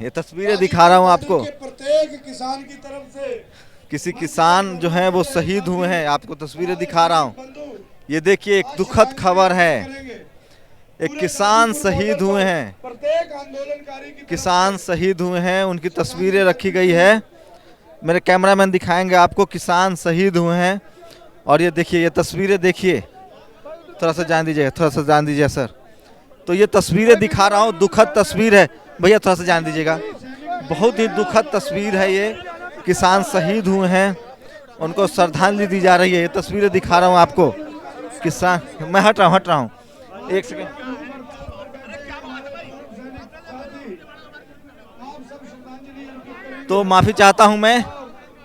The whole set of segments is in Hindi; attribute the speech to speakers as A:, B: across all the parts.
A: ये तस्वीरें दिखा रहा हूँ आपको।
B: प्रत्येक किसान की तरफ से
A: किसी किसान जो है वो शहीद हुए हैं, आपको तस्वीरें दिखा रहा हूँ। ये देखिए एक दुखद खबर है, एक किसान शहीद हुए हैं,
B: प्रत्येक आंदोलनकारी की
A: किसान शहीद हुए हैं, उनकी तस्वीरें रखी गई है। मेरे कैमरामैन दिखाएंगे आपको, किसान शहीद हुए हैं। और ये देखिए, ये तस्वीरें देखिए, थोड़ा सा जान दीजिएगा, थोड़ा सा जान दीजिए सर। तो ये तस्वीरें दिखा रहा हूँ, दुखद तस्वीर है भैया, थोड़ा सा जान दीजिएगा। बहुत ही दुखद तस्वीर है ये, किसान शहीद हुए हैं, उनको श्रद्धांजलि दी जा रही है। ये तस्वीरें दिखा रहा हूँ आपको, किसान। मैं हट रहा हूँ एक सेकेंड। तो माफी चाहता हूँ मैं,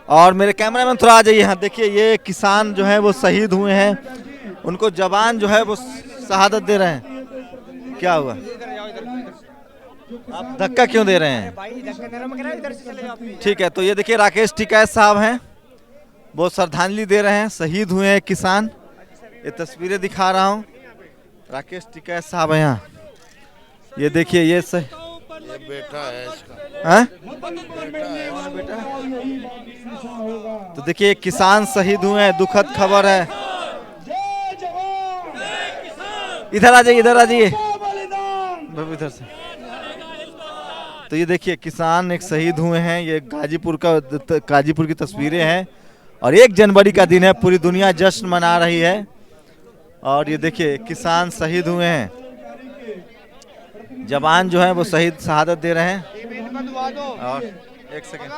A: और मेरे कैमरामैन थोड़ा आ जाइए। यहाँ देखिए, ये किसान जो है वो शहीद हुए हैं, उनको जवान जो है वो शहादत दे रहे हैं। क्या हुआ, आप धक्का क्यों दे रहे हैं? ठीक है, तो ये देखिए राकेश टिकैत साहब हैं, वो श्रद्धांजलि दे रहे हैं, शहीद हुए हैं किसान। ये तस्वीरें दिखा रहा हूँ, राकेश टिकैत साहब हैं यहाँ। ये देखिए, ये
C: बेटा है इसका।
A: हाँ? बेटा। तो देखिए किसान शहीद हुए हैं, दुखद खबर है। इधर आ जाइए, इधर आ जाइए, इधर से। तो ये देखिए किसान एक शहीद हुए हैं, ये गाजीपुर की तस्वीरें हैं। और 1 जनवरी का दिन है, पूरी दुनिया जश्न मना रही है। और ये देखिए किसान शहीद हुए हैं, जवान जो है वो शहादत दे रहे हैं। और एक सेकंड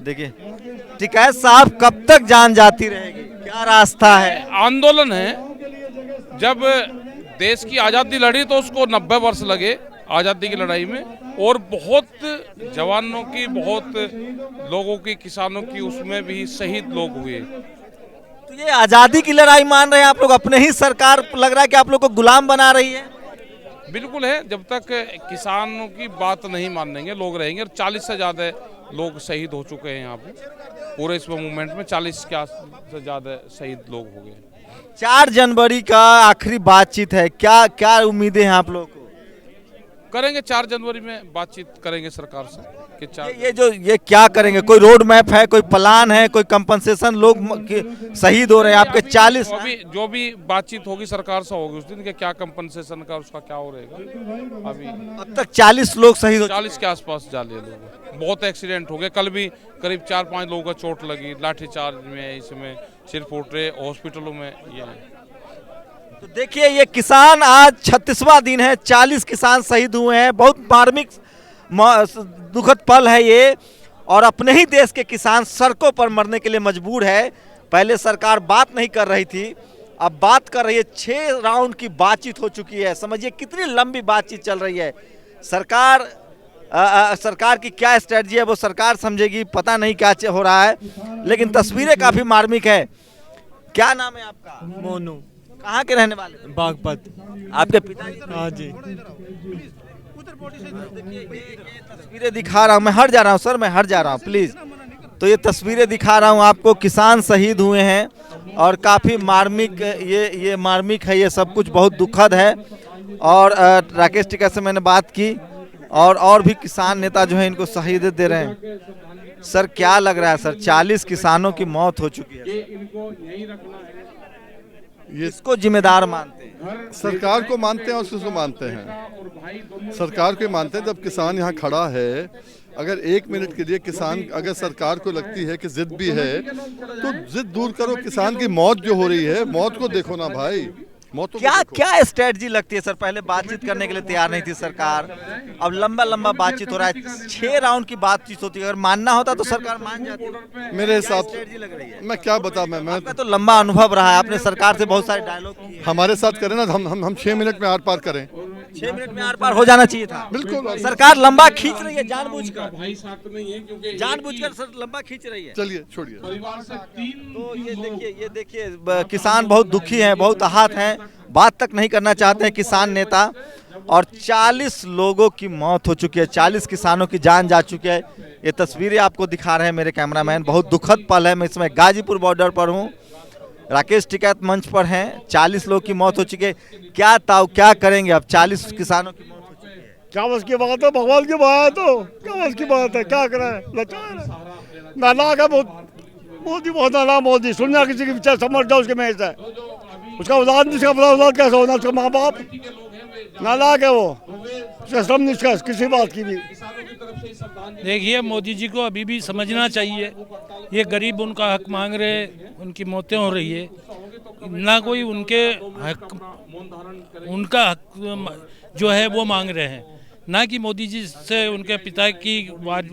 A: देखिए, टिकैत साहब कब तक जान जाती रहेगी, क्या रास्ता है?
D: आंदोलन है, जब देश की आज़ादी लड़ी तो उसको 90 वर्ष लगे आज़ादी की लड़ाई में, और बहुत जवानों की, बहुत लोगों की, किसानों की उसमें भी शहीद लोग हुए।
A: तो ये आज़ादी की लड़ाई मान रहे हैं आप लोग, अपने ही सरकार लग रहा है कि आप लोग को गुलाम बना रही है।
D: बिल्कुल है, जब तक किसानों की बात नहीं मानेंगे लोग रहेंगे। 40 से ज़्यादा लोग शहीद हो चुके हैं यहाँ पे, पूरे इस मूवमेंट में 40 से ज़्यादा शहीद लोग हो गए।
A: 4 जनवरी का आखिरी बातचीत है, क्या क्या उम्मीदें हैं आप लोगों को?
D: करेंगे 4 जनवरी में बातचीत करेंगे सरकार से कि
A: ये क्या करेंगे? कोई रोड मैप है, कोई प्लान है, कोई कंपनसेशन? लोग शहीद हो रहे हैं आपके 40।
D: जो भी बातचीत होगी सरकार से होगी उस दिन के, क्या कंपनसेशन का उसका क्या हो रहेगा। अभी
A: अब तक 40 लोग शहीद हो,
D: 40 के आसपास जाले लोग, बहुत एक्सीडेंट हो गए। कल भी करीब 4-5 लोगों का चोट लगी, लाठीचार्ज में, इसमें सिर फूट रहे, हॉस्पिटलों में ये है।
A: तो देखिए ये किसान, आज 36वां दिन है, 40 किसान शहीद हुए हैं। बहुत मार्मिक दुखद पल है ये, और अपने ही देश के किसान सड़कों पर मरने के लिए मजबूर है। पहले सरकार बात नहीं कर रही थी, अब बात कर रही है। 6 राउंड की बातचीत हो चुकी है, समझिए कितनी लंबी बातचीत चल रही है। सरकार की क्या स्ट्रेटजी है वो सरकार समझेगी, पता नहीं क्या हो रहा है, लेकिन तस्वीरें काफी मार्मिक है। क्या नाम है आपका?
E: मोनू।
A: कहाँ के रहने वाले?
E: बागपत।
A: आपके पिताजी?
E: हाँ जी।
A: तस्वीरें दिखा रहा हूँ, मैं हट जा रहा हूँ सर, मैं हट जा रहा हूँ प्लीज। तो ये तस्वीरें दिखा रहा हूँ आपको, किसान शहीद हुए हैं, और काफी मार्मिक, ये मार्मिक है, ये सब कुछ बहुत दुखद है। और राकेश टिकैत से मैंने बात की, और भी किसान नेता जो है इनको शहीद दे रहे हैं। सर क्या लग रहा है सर, 40 किसानों की मौत हो चुकी है,
C: ये
A: इसको जिम्मेदार मानते हैं?
C: सरकार को मानते हैं और उसको मानते हैं, सरकार को मानते हैं। जब किसान यहाँ खड़ा है, अगर 1 मिनट के लिए किसान, अगर सरकार को लगती है कि जिद भी है तो जिद दूर करो। किसान की मौत जो हो रही है, मौत को देखो ना भाई, मौत
A: क्या स्ट्रेटजी लगती है सर? पहले बातचीत करने के लिए तैयार नहीं थी सरकार, अब लंबा बातचीत हो रहा है, 6 राउंड की बातचीत होती है। अगर मानना होता तो सरकार मान जाती।
C: मेरे हिसाब से
A: लग रही है,
C: मैं क्या बता, मैं
A: तो लंबा अनुभव रहा है, आपने सरकार से बहुत सारे डायलॉग किए।
C: हमारे साथ करें ना, हम 6 मिनट में आर पार करें।
A: 6 मिनट में आर पार हो जाना चाहिए था।
C: बिल्कुल,
A: सरकार लंबा खींच रही है जानबूझकर,
D: भाई साथ में ही है, क्योंकि
A: जानबूझकर सर लंबा खींच रही है।
C: चलिए छोड़िए।
A: तो ये देखिए किसान बहुत दुखी हैं, बहुत आहत हैं, बात तक नहीं करना चाहते हैं किसान नेता। और 40 लोगों की मौत हो चुकी है, 40 किसानों की जान जा चुकी है। ये तस्वीरें आपको दिखा रहे हैं मेरे कैमरामैन, बहुत दुखद पल है। मैं इसमें गाजीपुर बॉर्डर पर हूँ, राकेश टिकैत मंच पर हैं। 40 लोग की मौत हो चुकी है। क्या करेंगे अब? 40 किसानों की मौत हो चुकी है।
E: क्या बस की बात है, भगवान की बात है, क्या बस की बात है, क्या करें, लाचार है, नालायक है मोदी, बहुत नालायक मोदी। सुनना किसी की विचार समझ जाओ उसके में है, उसका औलाद नहीं, उसका औलाद कैसा होना, उसका माँ बाप नालायक है वो, उसका श्रम नहीं उसका किसी बात की भी।
F: देखिए, मोदी जी को अभी भी समझना चाहिए, ये गरीब उनका हक मांग रहे, उनकी मौतें हो रही है, ना कोई उनके हक, उनका हक जो है वो मांग रहे हैं, ना कि मोदी जी से उनके पिता की बात,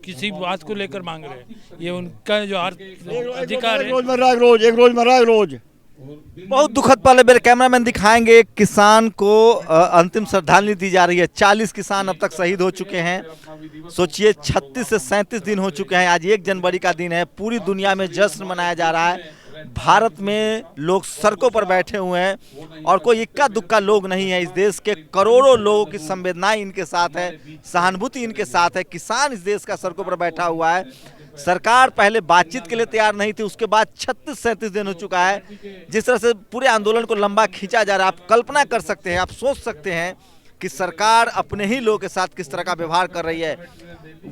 F: किसी बात को लेकर मांग रहे हैं। ये उनका जो अधिकार है।
E: रोजमर्रा रोज
A: बहुत दुखद पल है। मेरे कैमरामैन दिखाएंगे, एक किसान को अंतिम श्रद्धांजलि दी जा रही है। 40 किसान अब तक शहीद हो चुके हैं। सोचिए, 36 से 37 दिन हो चुके हैं। आज 1 जनवरी का दिन है। पूरी दुनिया में जश्न मनाया जा रहा है। भारत में लोग सड़कों पर बैठे हुए हैं और कोई इक्का दुक्का लोग नहीं है। इस देश के करोड़ों लोगों की संवेदनाएं इनके साथ है, सहानुभूति इनके साथ है। किसान इस देश का सड़कों पर बैठा हुआ है। सरकार पहले बातचीत के लिए तैयार नहीं थी, उसके बाद 36-37 दिन हो चुका है। जिस तरह से पूरे आंदोलन को लंबा खींचा जा रहा है, आप कल्पना कर सकते हैं, आप सोच सकते हैं कि सरकार अपने ही लोगों के साथ किस तरह का व्यवहार कर रही है।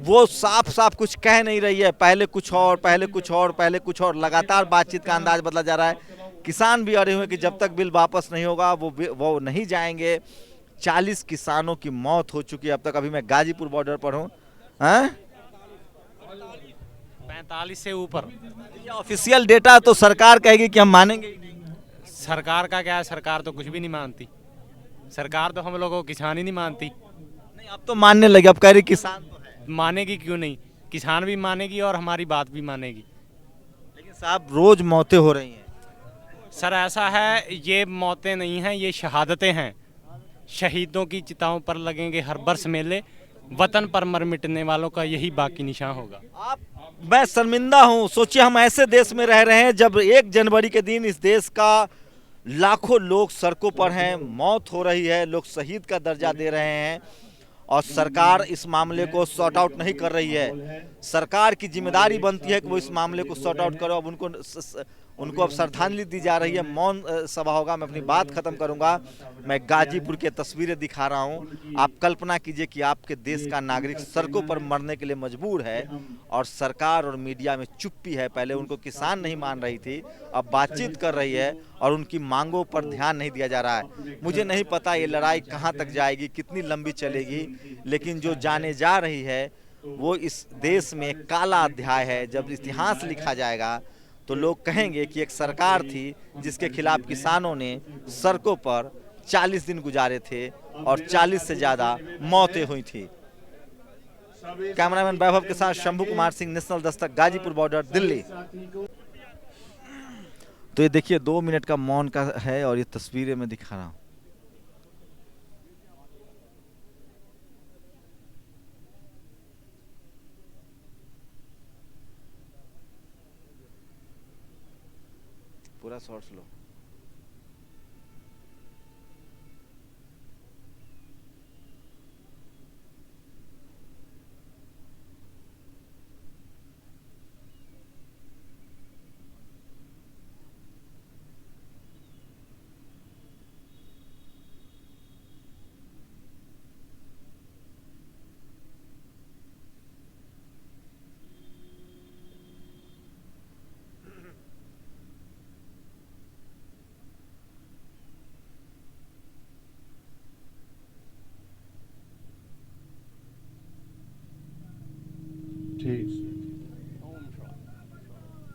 A: वो साफ साफ कुछ कह नहीं रही है, पहले कुछ और, पहले कुछ और, पहले कुछ और, लगातार बातचीत का अंदाज बदला जा रहा है। किसान भी अड़े हुए कि जब तक बिल वापस नहीं होगा वो नहीं जाएंगे। 40 किसानों की मौत हो चुकी है अब तक। अभी मैं गाजीपुर बॉर्डर पर हूँ।
G: 45 से ऊपर।
A: ऑफिशियल डेटा तो सरकार कहेगी कि हम मानेंगे ही नहीं।
G: सरकार का क्या है, सरकार तो कुछ भी नहीं मानती। सरकार तो हम लोगों को किसान ही नहीं मानती।
A: नहीं, अब तो मानने लगे, अब कह रही किसान तो है।
G: मानेगी क्यों नहीं, किसान भी मानेगी और हमारी बात भी मानेगी।
A: लेकिन साहब, रोज मौतें हो रही हैं।
G: सर ऐसा है, ये मौतें नहीं हैं, ये शहादतें हैं। शहीदों की चिताओं पर लगेंगे हर वर्ष मेले, वतन पर मर मिटने वालों का यही बाकी निशान होगा।
A: मैं शर्मिंदा हूं। सोचिए, हम ऐसे देश में रह रहे हैं जब 1 जनवरी के दिन इस देश का लाखों लोग सड़कों पर हैं, मौत हो रही है, लोग शहीद का दर्जा दे रहे हैं और सरकार इस मामले को सॉर्ट आउट नहीं कर रही है। सरकार की जिम्मेदारी बनती है कि वो इस मामले को सॉर्ट आउट करो। अब उनको अब श्रद्धांजलि दी जा रही है। मौन सभा होगा। मैं अपनी बात खत्म करूंगा। मैं गाजीपुर की तस्वीरें दिखा रहा हूं। आप कल्पना कीजिए कि आपके देश का नागरिक सड़कों पर मरने के लिए मजबूर है और सरकार और मीडिया में चुप्पी है। पहले उनको किसान नहीं मान रही थी, अब बातचीत कर रही है और उनकी मांगों पर ध्यान नहीं दिया जा रहा है। मुझे नहीं पता ये लड़ाई कहाँ तक जाएगी, कितनी लंबी चलेगी, लेकिन जो जाने जा रही है वो इस देश में एक काला अध्याय है। जब इतिहास लिखा जाएगा तो लोग कहेंगे कि एक सरकार थी जिसके खिलाफ किसानों ने सड़कों पर 40 दिन गुजारे थे और 40 से ज्यादा मौतें हुई थी। कैमरामैन वैभव के साथ शंभू कुमार सिंह, नेशनल दस्तक, गाजीपुर बॉर्डर, दिल्ली। तो ये देखिए, 2 मिनट का मौन का है और ये तस्वीरें मैं दिखा रहा हूं। पूरा शॉर्ट्स लो।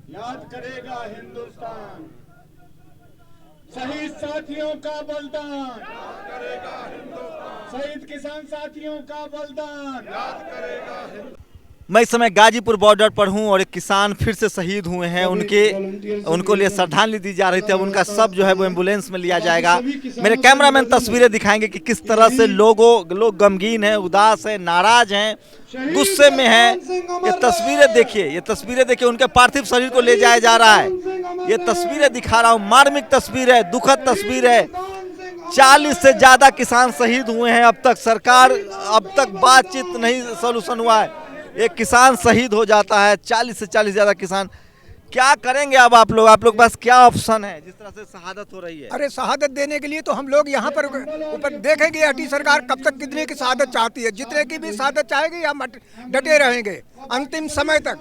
B: याद करेगा हिंदुस्तान शहीद साथियों का बलिदान, याद करेगा हिंदुस्तान शहीद किसान साथियों का बलिदान, याद करेगा हिंदुस्तान।
A: मैं इस समय गाजीपुर बॉर्डर पर हूं और एक किसान फिर से शहीद हुए हैं। उनको लिए श्रद्धांजलि दी जा रही थी। अब उनका शव जो है वो एम्बुलेंस में लिया जाएगा। मेरे कैमरामैन तस्वीरें दिखाएंगे कि किस तरह से लोग गमगीन हैं, उदास हैं, नाराज हैं, गुस्से में हैं। ये तस्वीरें देखिए, ये तस्वीरें देखिए, उनके पार्थिव शरीर को ले जाया जा रहा है। ये तस्वीरें दिखा रहा हूँ, मार्मिक तस्वीर है, दुखद तस्वीर है। 40 से ज्यादा किसान शहीद हुए हैं अब तक। सरकार अब तक बातचीत नहीं, सोल्यूशन हुआ है। एक किसान शहीद हो जाता है, 40 से 40 ज्यादा किसान। क्या करेंगे अब आप लोग के पास क्या ऑप्शन है जिस तरह से शहादत हो रही है?
H: अरे शहादत देने के लिए तो हम लोग यहाँ पर ऊपर देखेंगे हटी सरकार कब तक कितने की शहादत चाहती है। जितने की भी शहादत चाहेगी हम डटे रहेंगे अंतिम समय तक।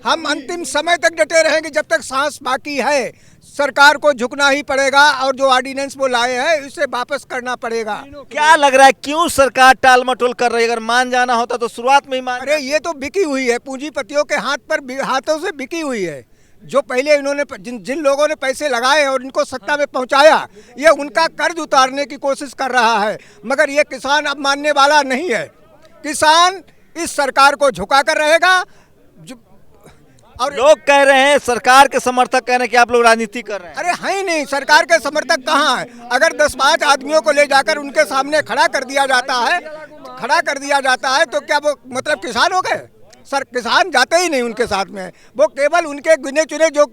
H: हम अंतिम समय तक डटे रहेंगे जब तक सांस बाकी है। सरकार को झुकना ही पड़ेगा और जो ऑर्डिनेंस वो लाए हैं उसे वापस करना पड़ेगा।
A: क्या लग रहा है क्यों सरकार टाल मटोल कर रही है? अगर मान जाना होता तो शुरुआत में ही मान।
H: अरे ये तो बिकी हुई है, पूंजीपतियों के हाथों से बिकी हुई है। जो पहले इन्होंने जिन लोगों ने पैसे लगाए और इनको सत्ता में पहुंचाया, ये उनका कर्ज उतारने की कोशिश कर रहा है, मगर ये किसान अब मानने वाला नहीं है। किसान इस सरकार को झुका कर रहेगा।
A: और लोग कह रहे हैं, सरकार के समर्थक कह रहे हैं कि आप लोग राजनीति कर रहे हैं।
H: अरे है ही नहीं, सरकार के समर्थक कहाँ है? अगर 10-5 आदमियों को ले जाकर उनके सामने खड़ा कर दिया जाता है तो क्या वो मतलब किसान हो गए? सर किसान जाते ही नहीं उनके साथ में, वो केवल उनके गिने चुने जो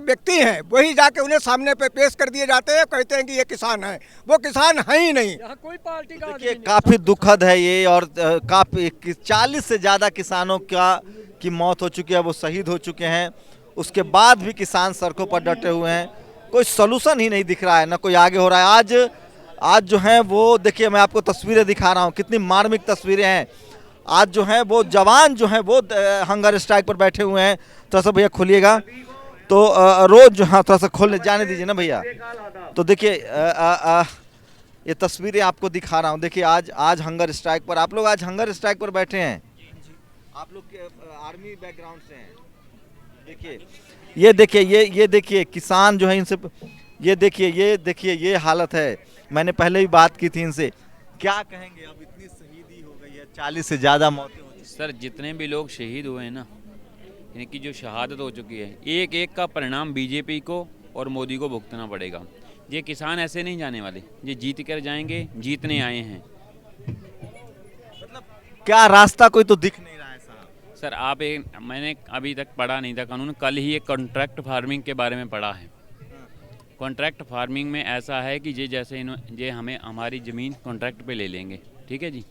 H: व्यक्ति हैं वही जाके उन्हें सामने पे पेश कर दिए जाते हैं, कहते हैं कि ये किसान है। वो किसान है ही नहीं।
F: कोई पार्टी का
A: देखिए काफी दुखद है ये, और काफी 40 से ज्यादा किसानों की मौत हो चुकी है, वो शहीद हो चुके हैं। उसके बाद भी किसान सड़कों पर डटे हुए हैं, कोई सलूशन ही नहीं दिख रहा है, ना कोई आगे हो रहा है। आज जो है वो देखिए, मैं आपको तस्वीरें दिखा रहा हूँ, कितनी मार्मिक तस्वीरें हैं। आज जो है वो जवान जो है वो हंगर स्ट्राइक पर बैठे हुए हैं। थोड़ा सा भैया खोलिएगा तो रोज जो है थोड़ा सा खोलने जाने दीजिए ना भैया। तो देखिए ये तस्वीरें आपको दिखा रहा हूँ। देखिए आज हंगर स्ट्राइक पर, आप लोग आज हंगर स्ट्राइक पर बैठे हैं। आप लोग आर्मी बैकग्राउंड से हैं। देखिए ये देखिए किसान जो है इनसे, ये देखिए ये हालत है। मैंने पहले भी बात की थी इनसे। क्या कहेंगे, अब इतनी शहीदी हो गई है, 40 से ज़्यादा मौतें हो चुकी।
I: सर जितने भी लोग शहीद हुए हैं ना, इनकी जो शहादत हो चुकी है, एक एक का परिणाम बीजेपी को और मोदी को भुगतना पड़ेगा। ये किसान ऐसे नहीं जाने वाले, ये जीत कर जाएंगे, जीतने आए हैं।
A: मतलब क्या रास्ता कोई तो दिख नहीं रहा है साहब।
I: सर मैंने अभी तक पढ़ा नहीं था कानून, कल ही एक कॉन्ट्रैक्ट फार्मिंग के बारे में पढ़ा है। कॉन्ट्रैक्ट फार्मिंग में ऐसा है कि ये हमें हमारी ज़मीन कॉन्ट्रैक्ट पे ले लेंगे, ठीक है जी।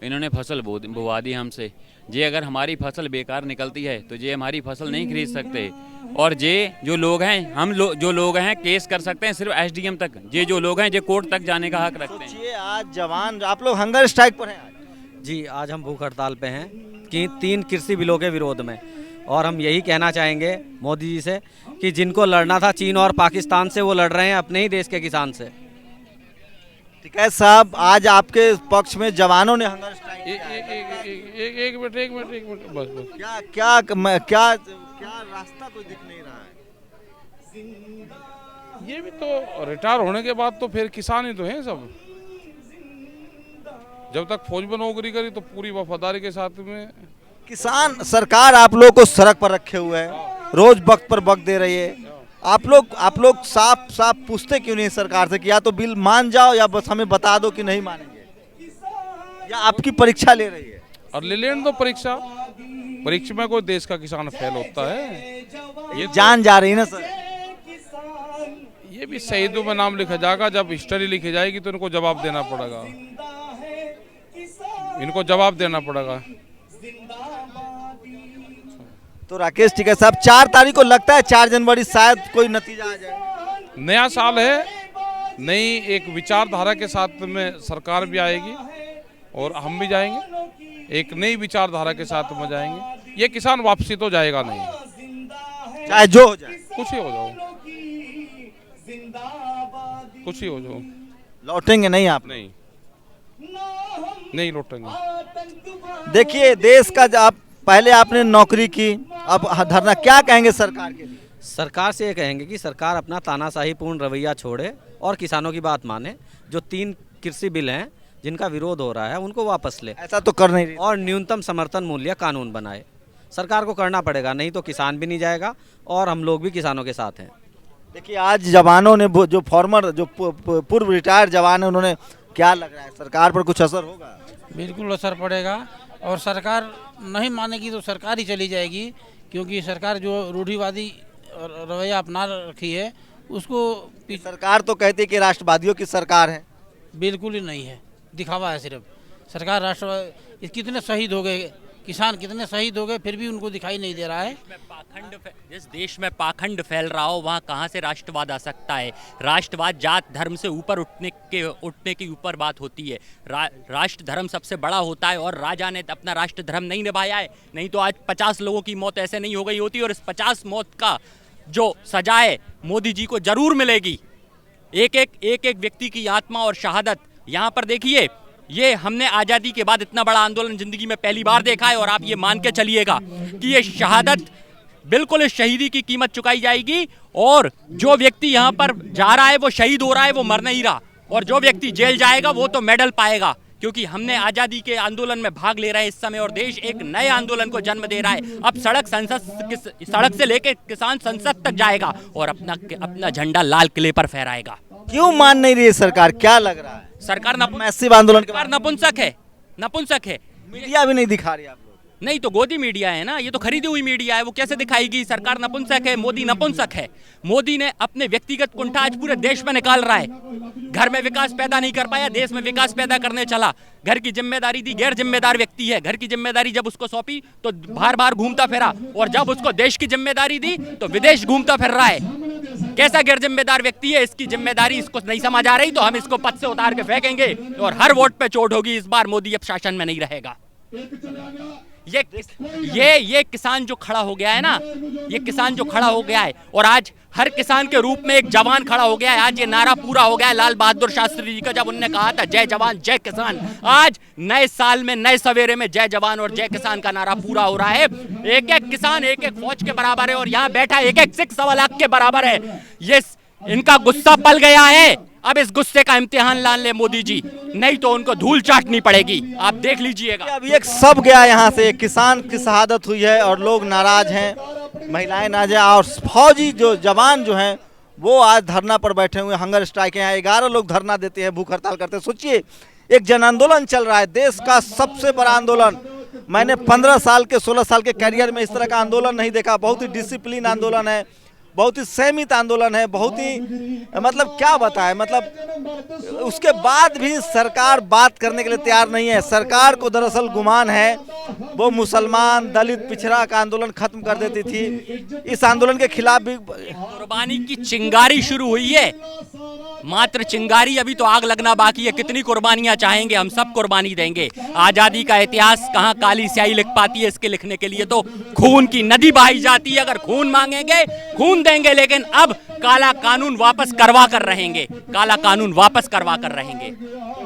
I: इन्होंने फसल बुवा दी हमसे। ये अगर हमारी फसल बेकार निकलती है तो ये हमारी फसल नहीं खरीद सकते। और जो लोग हैं, जो लोग हैं केस कर सकते हैं सिर्फ एसडीएम तक। जो लोग हैं जो कोर्ट तक जाने का हक रखते हैं।
A: आज जवान, आप लोग हंगर स्ट्राइक पर हैं?
J: जी, आज हम भूख हड़ताल पे हैं कि 3 कृषि बिलों के विरोध में। और हम यही कहना चाहेंगे मोदी जी से कि जिनको लड़ना था चीन और पाकिस्तान से, वो लड़ रहे हैं अपने ही देश के किसान से।
A: ठीक है साहब, आज आपके पक्ष में जवानों ने हंगर स्ट्राइक
D: एक मिनट बस।
A: क्या रास्ता कोई दिख नहीं रहा है।
D: ये भी तो रिटायर होने के बाद तो फिर किसान ही तो हैं सब। जब तक फौज में नौकरी करी तो पूरी वफादारी के साथ में
A: किसान। सरकार आप लोग को सड़क पर रखे हुए है, रोज वक्त पर वक्त दे रही है। आप लोग साफ पूछते क्यों नहीं सरकार से कि या तो बिल मान जाओ या बस हमें बता दो कि नहीं मानेंगे, या आपकी परीक्षा ले रही है?
D: और ले लेने दो परीक्षा में कोई देश का किसान फेल होता है?
A: ये जान जा रही है ना सर।
D: ये भी शहीदों में नाम लिखा जाएगा, जब हिस्ट्री लिखी जाएगी तो इनको जवाब देना पड़ेगा।
A: तो राकेश टिकैत साहब, 4 तारीख को लगता है 4 जनवरी शायद कोई नतीजा आ जाए।
D: नया साल है, नई एक विचारधारा के साथ में सरकार भी आएगी और हम भी जाएंगे, एक नई विचारधारा के साथ में जाएंगे। ये किसान वापसी तो जाएगा नहीं,
A: चाहे जो हो जाए,
D: कुछ ही हो जाओ,
A: लौटेंगे नहीं आप?
D: नहीं लौटेंगे।
A: देखिए देश का, आप पहले आपने नौकरी की, अब धरना, क्या कहेंगे सरकार के लिए?
J: सरकार से ये कहेंगे कि सरकार अपना तानाशाहीपूर्ण रवैया छोड़े और किसानों की बात माने। जो 3 कृषि बिल हैं जिनका विरोध हो रहा है उनको वापस ले।
A: ऐसा तो कर नहीं रही।
J: और न्यूनतम समर्थन मूल्य कानून बनाए। सरकार को करना पड़ेगा, नहीं तो किसान भी नहीं जाएगा और हम लोग भी किसानों के साथ हैं।
A: देखिए आज जवानों ने, जो पूर्व रिटायर्ड जवान है, उन्होंने, क्या लग रहा है सरकार पर कुछ असर होगा?
F: बिल्कुल असर पड़ेगा, और सरकार नहीं मानेगी तो सरकार ही चली जाएगी, क्योंकि सरकार जो रूढ़िवादी रवैया अपना रखी है उसको।
A: सरकार तो कहती है कि राष्ट्रवादियों की सरकार है।
F: बिल्कुल ही नहीं है, दिखावा है सिर्फ। सरकार राष्ट्रवादी, कितने शहीद हो गए किसान कितने शहीद हो गए फिर भी उनको दिखाई नहीं दे रहा है।
K: जिस देश में पाखंड फैल रहा हो वहाँ कहाँ से राष्ट्रवाद आ सकता है। राष्ट्रवाद जात धर्म से ऊपर उठने की ऊपर बात होती है। राष्ट्र धर्म सबसे बड़ा होता है और राजा ने अपना राष्ट्र धर्म नहीं निभाया है, नहीं तो आज 50 लोगों की मौत ऐसे नहीं हो गई होती। और इस 50 मौत का जो सजा है मोदी जी को जरूर मिलेगी। एक एक व्यक्ति की आत्मा और शहादत यहाँ पर देखिए, ये हमने आज़ादी के बाद इतना बड़ा आंदोलन जिंदगी में पहली बार देखा है। और आप ये मान के चलिएगा कि ये शहादत बिल्कुल इस शहीदी की कीमत चुकाई जाएगी। और जो व्यक्ति यहाँ पर जा रहा है वो शहीद हो रहा है, वो मर नहीं रहा। और जो व्यक्ति जेल जाएगा वो तो मेडल पाएगा, क्योंकि हमने आज़ादी के आंदोलन में भाग ले रहे हैं इस समय और देश एक नए आंदोलन को जन्म दे रहा है। अब सड़क से लेकर किसान संसद तक जाएगा और अपना झंडा लाल किले पर फहराएगा।
A: क्यों मान नहीं रही है सरकार, क्या लग रहा है?
K: सरकार
A: मैसिव आंदोलन के बाद
K: नपुंसक है।
A: मीडिया भी नहीं दिखा रही आप लोग।
K: नहीं तो गोदी मीडिया है ना, ये तो खरीदी हुई मीडिया है, वो कैसे दिखाएगी? सरकार नपुंसक है, मोदी नपुंसक है। मोदी ने अपने व्यक्तिगत कुंठा आज पूरे देश में निकाल रहा है। घर में विकास पैदा नहीं कर पाया, देश में विकास पैदा करने चला। घर की जिम्मेदारी दी, गैर जिम्मेदार व्यक्ति है। घर की जिम्मेदारी जब उसको सौंपी तो बार बार घूमता फिरा, और जब उसको देश की जिम्मेदारी दी तो विदेश घूमता फिर रहा है। कैसा गैर जिम्मेदार व्यक्ति है? इसकी जिम्मेदारी इसको नहीं समझ आ रही तो हम इसको पद से उतार के फेंकेंगे और हर वोट पे चोट होगी। इस बार मोदी अब शासन में नहीं रहेगा। ये किसान जो खड़ा हो गया है ना, ये किसान जो खड़ा हो गया है और आज हर किसान के रूप में एक जवान खड़ा हो गया है। आज ये नारा पूरा हो गया है लाल बहादुर शास्त्री जी का, जब उन्होंने कहा था जय जवान जय किसान। आज नए साल में नए सवेरे में जय जवान और जय किसान का नारा पूरा हो रहा है। एक एक किसान एक एक फौज के बराबर है और यहाँ बैठा एक एक सिख 1.25 लाख के बराबर है। ये इनका गुस्सा पल गया है। अब इस गुस्से का इम्तिहान ला ले मोदी जी, नहीं तो उनको धूल चाटनी पड़ेगी। आप देख लीजिएगा।
A: अब ये सब गया यहाँ से, किसान की शहादत हुई है और लोग नाराज हैं, महिलाएं नाराज हैं और फौजी जो जवान जो हैं वो आज धरना पर बैठे हुए, हंगर स्ट्राइक। यहाँ 11 लोग धरना देते हैं, भूख हड़ताल करते हैं। सोचिए, एक जन आंदोलन चल रहा है, देश का सबसे बड़ा आंदोलन। मैंने 15 साल के 16 साल के कैरियर में इस तरह का आंदोलन नहीं देखा। बहुत ही डिसिप्लिन आंदोलन है, बहुत ही संयमित आंदोलन है, बहुत ही मतलब क्या बताएं। मतलब उसके बाद भी सरकार बात करने के लिए तैयार नहीं है। सरकार को दरअसल गुमान है वो मुसलमान दलित पिछड़ा का आंदोलन खत्म कर देती थी। इस आंदोलन के खिलाफ भी
K: कुर्बानी की चिंगारी शुरू हुई है, मात्र चिंगारी, अभी तो आग लगना बाकी है। कितनी कुर्बानियां चाहेंगे, हम सब कुर्बानी देंगे। आजादी का इतिहास कहाँ काली स्याही लिख पाती है, इसके लिखने के लिए तो खून की नदी बहाई जाती है। अगर खून मांगेंगे खून देंगे, लेकिन अब काला कानून वापस करवा कर रहेंगे, काला कानून वापस करवा कर रहेंगे।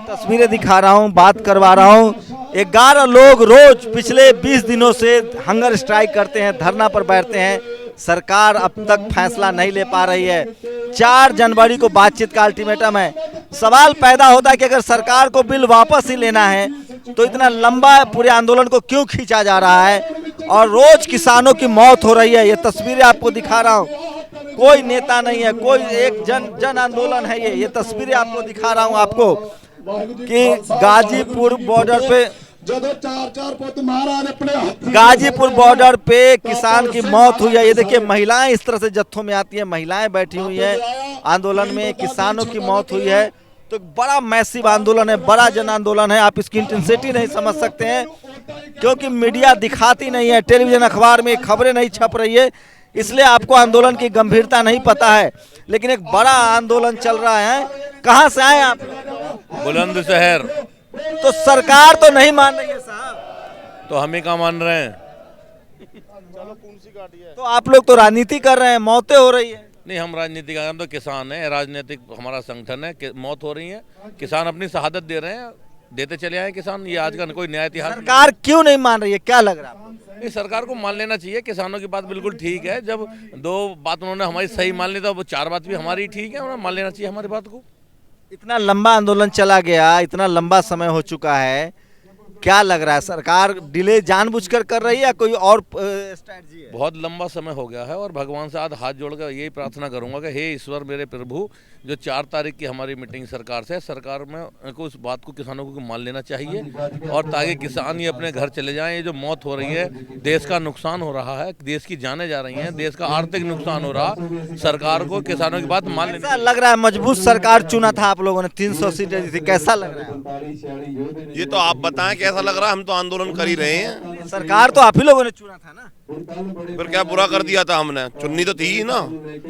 A: तस्वीरें दिखा रहा हूँ, बात करवा रहा हूँ। 11 लोग रोज पिछले 20 दिनों से हंगर स्ट्राइक करते हैं, धरना पर बैठते हैं। सरकार अब तक फैसला नहीं ले पा रही है। 4 जनवरी को बातचीत का अल्टीमेटम है। सवाल पैदा होता है कि अगर सरकार को बिल वापस ही लेना है तो इतना लंबा पूरे आंदोलन को क्यों खींचा जा रहा है, और रोज किसानों की मौत हो रही है। ये तस्वीरें आपको दिखा रहा हूँ, कोई नेता नहीं है, कोई एक जन आंदोलन है। ये तस्वीरें आपको दिखा रहा हूँ आपको कि गाजीपुर बॉर्डर पे गाजीपुर बॉर्डर पे किसान की मौत हुई है। ये देखिए, महिलाएं इस तरह से जत्थों में आती हैं, महिलाएं बैठी हुई हैं आंदोलन में, किसानों की मौत हुई है। तो बड़ा मैसिव आंदोलन है, बड़ा जन आंदोलन है। आप इसकी इंटेंसिटी नहीं समझ सकते हैं क्योंकि मीडिया दिखाती नहीं है, टेलीविजन अखबार में खबरें नहीं छप रही है, इसलिए आपको आंदोलन की गंभीरता नहीं पता है। लेकिन एक बड़ा आंदोलन चल रहा है। कहाँ से आए आप?
L: बुलंदशहर।
A: तो सरकार तो नहीं मान रही है साहब,
L: तो हम ही कहाँ मान रहे हैं?
A: तो आप लोग तो राजनीति कर रहे हैं, मौतें हो रही है।
L: नहीं, हम राजनीति का, हम तो किसान है, राजनीतिक हमारा संगठन है। मौत हो रही है, किसान अपनी शहादत दे रहे हैं, देते चले आए किसान। ये आज का कोई न्याय इतिहास।
A: सरकार क्यों नहीं मान रही है, क्या लग रहा है?
L: इस सरकार को मान लेना चाहिए। किसानों की बात बिल्कुल ठीक है। जब 2 बात उन्होंने हमारी सही मान ली तो वो 4 बात भी हमारी ठीक है, उन्हें मान लेना चाहिए हमारी बात को।
A: इतना लंबा आंदोलन चला गया, इतना लंबा समय हो चुका है, क्या लग रहा है सरकार डिले जानबूझकर कर रही है या कोई और स्ट्रैटेजी है?
L: बहुत लंबा समय हो गया है और भगवान से आज हाथ जोड़कर यही प्रार्थना करूंगा कि हे ईश्वर मेरे प्रभु, जो 4 तारीख की हमारी मीटिंग सरकार से, सरकार में को इस बात को किसानों को मान लेना चाहिए और ताकि किसान ये अपने घर चले जाएं। ये जो मौत हो रही है, देश का नुकसान हो रहा है, देश की जानें जा रही हैं, देश का आर्थिक नुकसान हो रहा, सरकार को किसानों की बात मान लेना।
A: लग रहा है मजबूत सरकार चुना था आप लोगों ने, 300 सीटें दी थी, कैसा लग रहा है?
M: ये तो आप बताएं कि कैसा लग रहा है? हम तो आंदोलन कर ही रहे हैं।
A: सरकार तो आप ही लोगों ने चुना था ना,
M: फिर क्या बुरा कर दिया था हमने? चुननी तो थी ही ना,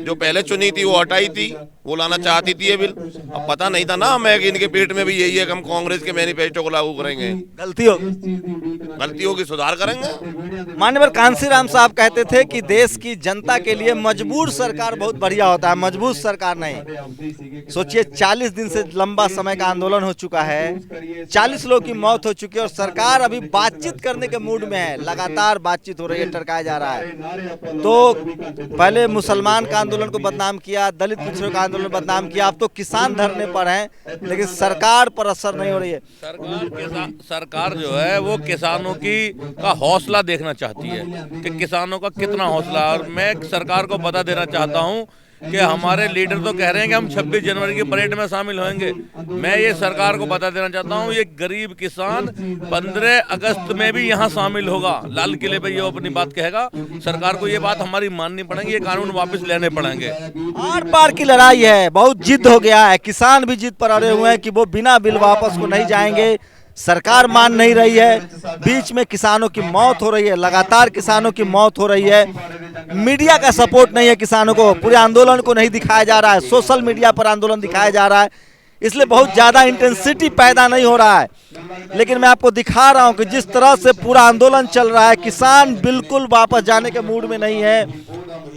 M: जो पहले चुनी थी वो हटाई थी, वो लाना चाहती थी ये बिल। अब पता नहीं था ना हमें कि इनके पेट में भी यही है कि हम कांग्रेस के मैनिफेस्टो को लागू करेंगे। गलती होगी सुधार करेंगे।
A: माननीय कांसीराम साहब कहते थे कि देश की जनता के लिए मजबूर सरकार बहुत बढ़िया होता है, मजबूत सरकार नहीं। सोचिए 40 दिन से लंबा समय का आंदोलन हो चुका है, 40 लोगों की मौत हो चुकी है और सरकार अभी बातचीत करने के मूड में है। लगातार बातचीत हो रही है, टरकाया जा रहा है। तो पहले मुसलमान का आंदोलन को बदनाम किया, दलित पिछड़ों का आंदोलन बदनाम किया, अब तो किसान धरने पर हैं, लेकिन सरकार पर असर नहीं हो रही है।
L: सरकार जो है वो किसानों का हौसला देखना चाहती है कि किसानों का कितना हौसला। और मैं सरकार को बता देना चाहता हूं कि हमारे लीडर तो कह रहे हैं कि हम 26 जनवरी की परेड में शामिल होंगे। मैं ये सरकार को बता देना चाहता हूं, ये गरीब किसान 15 अगस्त में भी यहाँ शामिल होगा, लाल किले पे ये अपनी बात कहेगा। सरकार को ये बात हमारी माननी पड़ेगी, ये कानून वापस लेने पड़ेंगे।
A: आर पार की लड़ाई है, बहुत जिद हो गया है, किसान भी जिद पर अड़े हुए हैं कि वो बिना बिल वापस को नहीं जाएंगे। सरकार मान नहीं रही है, बीच में किसानों की मौत हो रही है, लगातार किसानों की मौत हो रही है। मीडिया का सपोर्ट नहीं है किसानों को, पूरे आंदोलन को नहीं दिखाया जा रहा है, सोशल मीडिया पर आंदोलन दिखाया जा रहा है, इसलिए बहुत ज़्यादा इंटेंसिटी पैदा नहीं हो रहा है। लेकिन मैं आपको दिखा रहा हूं कि जिस तरह से पूरा आंदोलन चल रहा है, किसान बिल्कुल वापस जाने के मूड में नहीं है।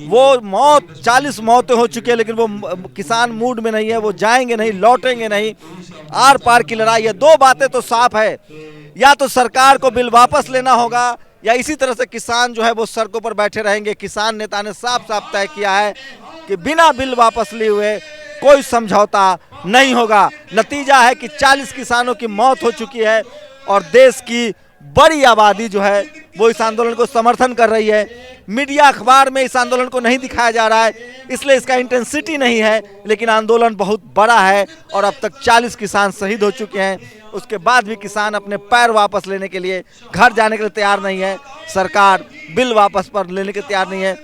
A: वो 40 मौतें हो चुकी है, लेकिन वो किसान मूड में नहीं है, वो जाएंगे नहीं, लौटेंगे नहीं। आर पार की लड़ाई है। दो बातें तो साफ है, या तो सरकार को बिल वापस लेना होगा या इसी तरह से किसान जो है वो सड़कों पर बैठे रहेंगे। किसान नेता ने साफ साफ तय किया है कि बिना बिल वापस लिए हुए कोई समझौता नहीं होगा। नतीजा है कि 40 किसानों की मौत हो चुकी है और देश की बड़ी आबादी जो है वो इस आंदोलन को समर्थन कर रही है। मीडिया अखबार में इस आंदोलन को नहीं दिखाया जा रहा है, इसलिए इसका इंटेंसिटी नहीं है, लेकिन आंदोलन बहुत बड़ा है और अब तक 40 किसान शहीद हो चुके हैं। उसके बाद भी किसान अपने पैर वापस लेने के लिए, घर जाने के लिए तैयार नहीं है। सरकार बिल वापस पर लेने के तैयार नहीं है।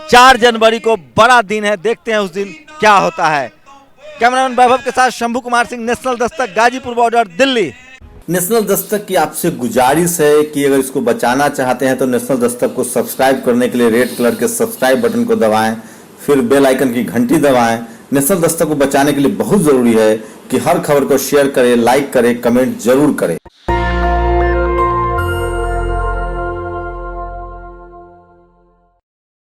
A: 4 जनवरी को बड़ा दिन है, देखते हैं उस दिन क्या होता है। कैमरामैन वैभव के साथ Shambhu Kumar Singh, national Dastak, Ghazipur border, Delhi.
N: National Dastak की आपसे गुजारिश है कि अगर इसको बचाना चाहते हैं तो नेशनल दस्तक को सब्सक्राइब करने के लिए रेड कलर के सब्सक्राइब बटन को दबाएं, फिर बेल आइकन की घंटी दबाएं। नेशनल दस्तक को बचाने के लिए बहुत जरूरी है कि हर खबर को शेयर करें, लाइक करें, कमेंट जरूर करें।